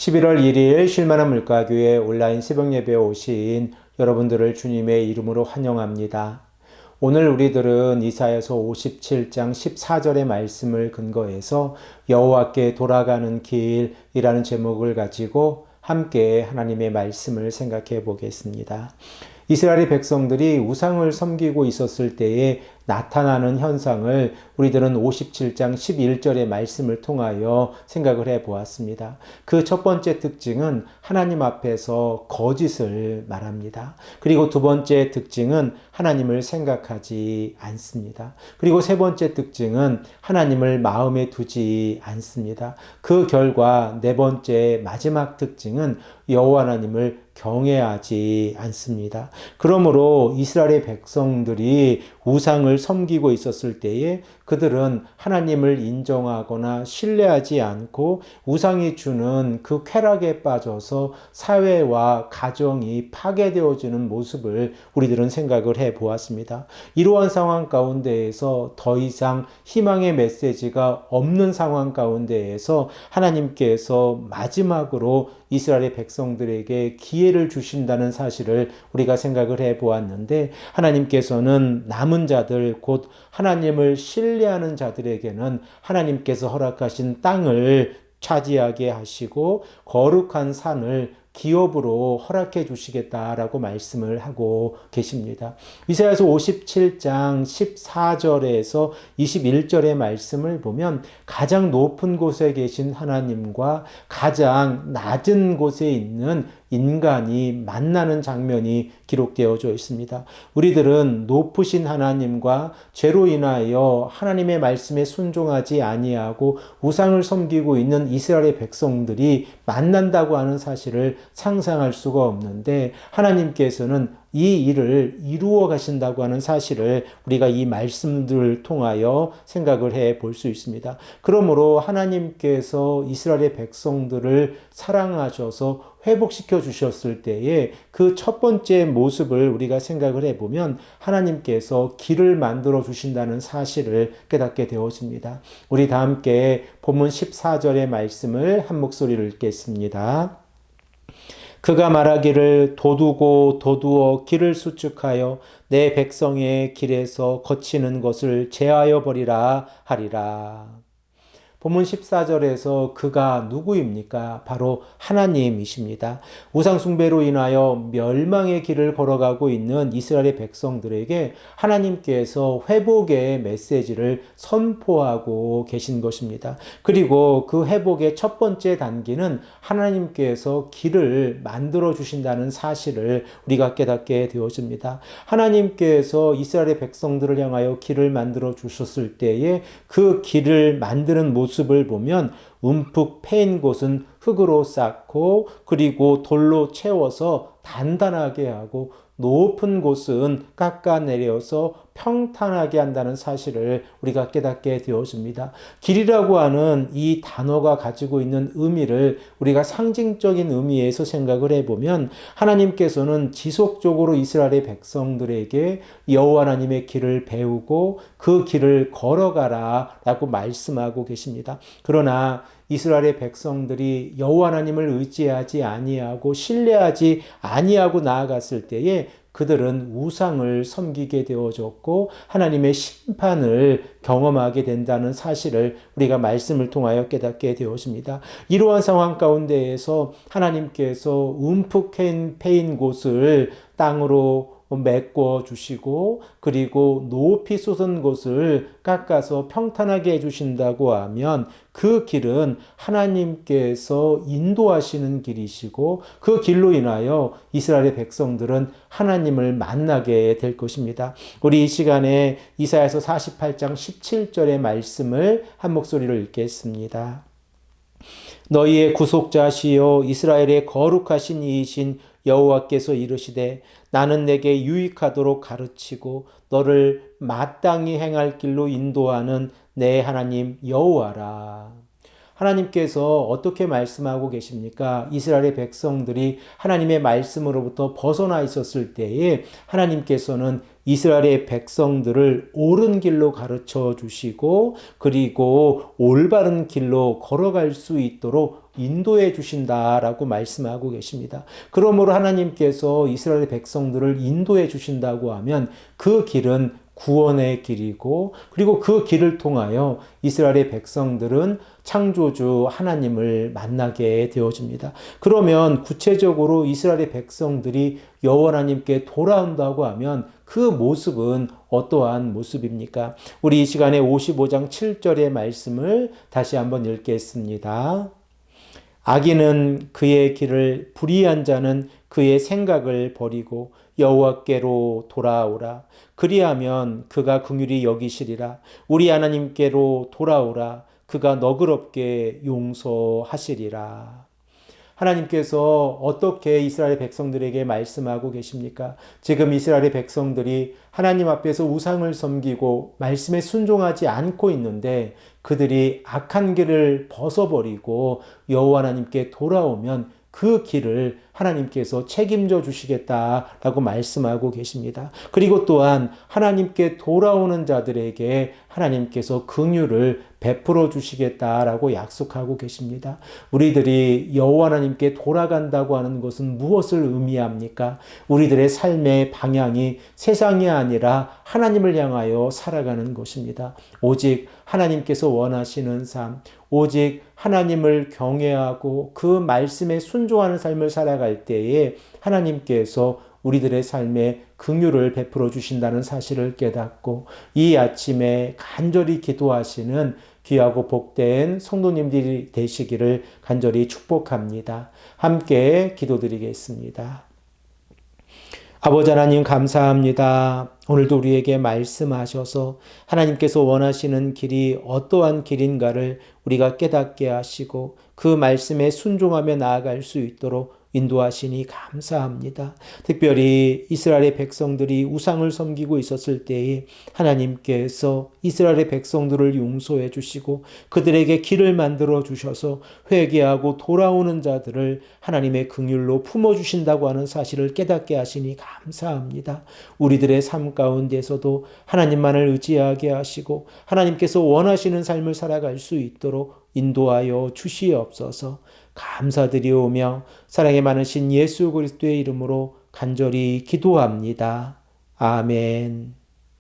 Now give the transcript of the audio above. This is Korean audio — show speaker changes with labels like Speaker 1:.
Speaker 1: 11월 1일 쉴만한 물가교회 온라인 새벽 예배에 오신 여러분들을 주님의 이름으로 환영합니다. 오늘 우리들은 이사야서 57장 14절의 말씀을 근거해서 여호와께 돌아가는 길이라는 제목을 가지고 함께 하나님의 말씀을 생각해 보겠습니다. 이스라엘 백성들이 우상을 섬기고 있었을 때에 나타나는 현상을 우리들은 57장 11절의 말씀을 통하여 생각을 해 보았습니다. 그 첫 번째 특징은 하나님 앞에서 거짓을 말합니다. 그리고 두 번째 특징은 하나님을 생각하지 않습니다. 그리고 세 번째 특징은 하나님을 마음에 두지 않습니다. 그 결과 네 번째 마지막 특징은 여호와 하나님을 경외하지 않습니다. 그러므로 이스라엘의 백성들이 우상을 섬기고 있었을 때에 그들은 하나님을 인정하거나 신뢰하지 않고 우상이 주는 그 쾌락에 빠져서 사회와 가정이 파괴되어지는 모습을 우리들은 생각을 해 보았습니다. 이러한 상황 가운데에서 더 이상 희망의 메시지가 없는 상황 가운데에서 하나님께서 마지막으로 이스라엘의 백성들에게 기회를 주신다는 사실을 우리가 생각을 해 보았는데, 하나님께서는 남은 자들 곧 하나님을 신뢰하는 자들에게는 하나님께서 허락하신 땅을 차지하게 하시고 거룩한 산을 기업으로 허락해 주시겠다라고 말씀을 하고 계십니다. 이사야서 57장 14절에서 21절의 말씀을 보면 가장 높은 곳에 계신 하나님과 가장 낮은 곳에 있는 인간이 만나는 장면이 기록되어져 있습니다. 우리들은 높으신 하나님과 죄로 인하여 하나님의 말씀에 순종하지 아니하고 우상을 섬기고 있는 이스라엘의 백성들이 만난다고 하는 사실을 상상할 수가 없는데, 하나님께서는 이 일을 이루어 가신다고 하는 사실을 우리가 이 말씀들을 통하여 생각을 해 볼 수 있습니다. 그러므로 하나님께서 이스라엘의 백성들을 사랑하셔서 회복시켜 주셨을 때에 그 첫 번째 모습을 우리가 생각을 해보면 하나님께서 길을 만들어 주신다는 사실을 깨닫게 되어집니다. 우리 다 함께 본문 14절의 말씀을 한 목소리로 읽겠습니다. 그가 말하기를 도두고 도두어 길을 수축하여 내 백성의 길에서 거치는 것을 제하여 버리라 하리라. 본문 14절에서 그가 누구입니까? 바로 하나님이십니다. 우상숭배로 인하여 멸망의 길을 걸어가고 있는 이스라엘의 백성들에게 하나님께서 회복의 메시지를 선포하고 계신 것입니다. 그리고 그 회복의 첫 번째 단계는 하나님께서 길을 만들어 주신다는 사실을 우리가 깨닫게 되어집니다. 하나님께서 이스라엘의 백성들을 향하여 길을 만들어 주셨을 때에 그 길을 만드는 모습을 보면 움푹 패인 곳은 흙으로 쌓고 그리고 돌로 채워서 단단하게 하고 높은 곳은 깎아내려서 평탄하게 한다는 사실을 우리가 깨닫게 되어집니다. 길이라고 하는 이 단어가 가지고 있는 의미를 우리가 상징적인 의미에서 생각을 해보면 하나님께서는 지속적으로 이스라엘의 백성들에게 여호와 하나님의 길을 배우고 그 길을 걸어가라 라고 말씀하고 계십니다. 그러나 이스라엘의 백성들이 여호와 하나님을 의지하지 아니하고 신뢰하지 아니하고 나아갔을 때에 그들은 우상을 섬기게 되어졌고 하나님의 심판을 경험하게 된다는 사실을 우리가 말씀을 통하여 깨닫게 되었습니다. 이러한 상황 가운데에서 하나님께서 움푹 패인 곳을 땅으로 메꿔 주시고 그리고 높이 솟은 곳을 깎아서 평탄하게 해주신다고 하면 그 길은 하나님께서 인도하시는 길이시고 그 길로 인하여 이스라엘의 백성들은 하나님을 만나게 될 것입니다. 우리 이 시간에 이사야서 48장 17절의 말씀을 한 목소리로 읽겠습니다. 너희의 구속자시요 이스라엘의 거룩하신 이이신 여호와께서 이르시되 나는 내게 유익하도록 가르치고 너를 마땅히 행할 길로 인도하는 내 하나님 여호와라. 하나님께서 어떻게 말씀하고 계십니까? 이스라엘의 백성들이 하나님의 말씀으로부터 벗어나 있었을 때에 하나님께서는 이스라엘의 백성들을 옳은 길로 가르쳐 주시고 그리고 올바른 길로 걸어갈 수 있도록 인도해 주신다라고 말씀하고 계십니다. 그러므로 하나님께서 이스라엘의 백성들을 인도해 주신다고 하면 그 길은 구원의 길이고 그리고 그 길을 통하여 이스라엘의 백성들은 창조주 하나님을 만나게 되어집니다. 그러면 구체적으로 이스라엘의 백성들이 여호와 하나님께 돌아온다고 하면 그 모습은 어떠한 모습입니까? 우리 이 시간에 55장 7절의 말씀을 다시 한번 읽겠습니다. 악인은 그의 길을, 불의한 자는 그의 생각을 버리고 여호와께로 돌아오라. 그리하면 그가 긍휼히 여기시리라. 우리 하나님께로 돌아오라. 그가 너그럽게 용서하시리라. 하나님께서 어떻게 이스라엘 백성들에게 말씀하고 계십니까? 지금 이스라엘 백성들이 하나님 앞에서 우상을 섬기고 말씀에 순종하지 않고 있는데 그들이 악한 길을 벗어버리고 여호와 하나님께 돌아오면 그 길을 하나님께서 책임져 주시겠다라고 말씀하고 계십니다. 그리고 또한 하나님께 돌아오는 자들에게 하나님께서 긍휼을 베풀어 주시겠다라고 약속하고 계십니다. 우리들이 여호와 하나님께 돌아간다고 하는 것은 무엇을 의미합니까? 우리들의 삶의 방향이 세상이 아니라 하나님을 향하여 살아가는 것입니다. 오직 하나님께서 원하시는 삶, 오직 하나님을 경외하고 그 말씀에 순종하는 삶을 살아갈 때에 하나님께서 우리들의 삶에 긍휼을 베풀어 주신다는 사실을 깨닫고 이 아침에 간절히 기도하시는 귀하고 복된 성도님들이 되시기를 간절히 축복합니다. 함께 기도드리겠습니다. 아버지 하나님 감사합니다. 오늘도 우리에게 말씀하셔서 하나님께서 원하시는 길이 어떠한 길인가를 우리가 깨닫게 하시고 그 말씀에 순종하며 나아갈 수 있도록 인도하시니 감사합니다. 특별히 이스라엘의 백성들이 우상을 섬기고 있었을 때에 하나님께서 이스라엘의 백성들을 용서해 주시고 그들에게 길을 만들어 주셔서 회개하고 돌아오는 자들을 하나님의 긍휼로 품어주신다고 하는 사실을 깨닫게 하시니 감사합니다. 우리들의 삶 가운데서도 하나님만을 의지하게 하시고 하나님께서 원하시는 삶을 살아갈 수 있도록 인도하여 주시옵소서. 감사드리오며 사랑이 많으신 예수 그리스도의 이름으로 간절히 기도합니다. 아멘.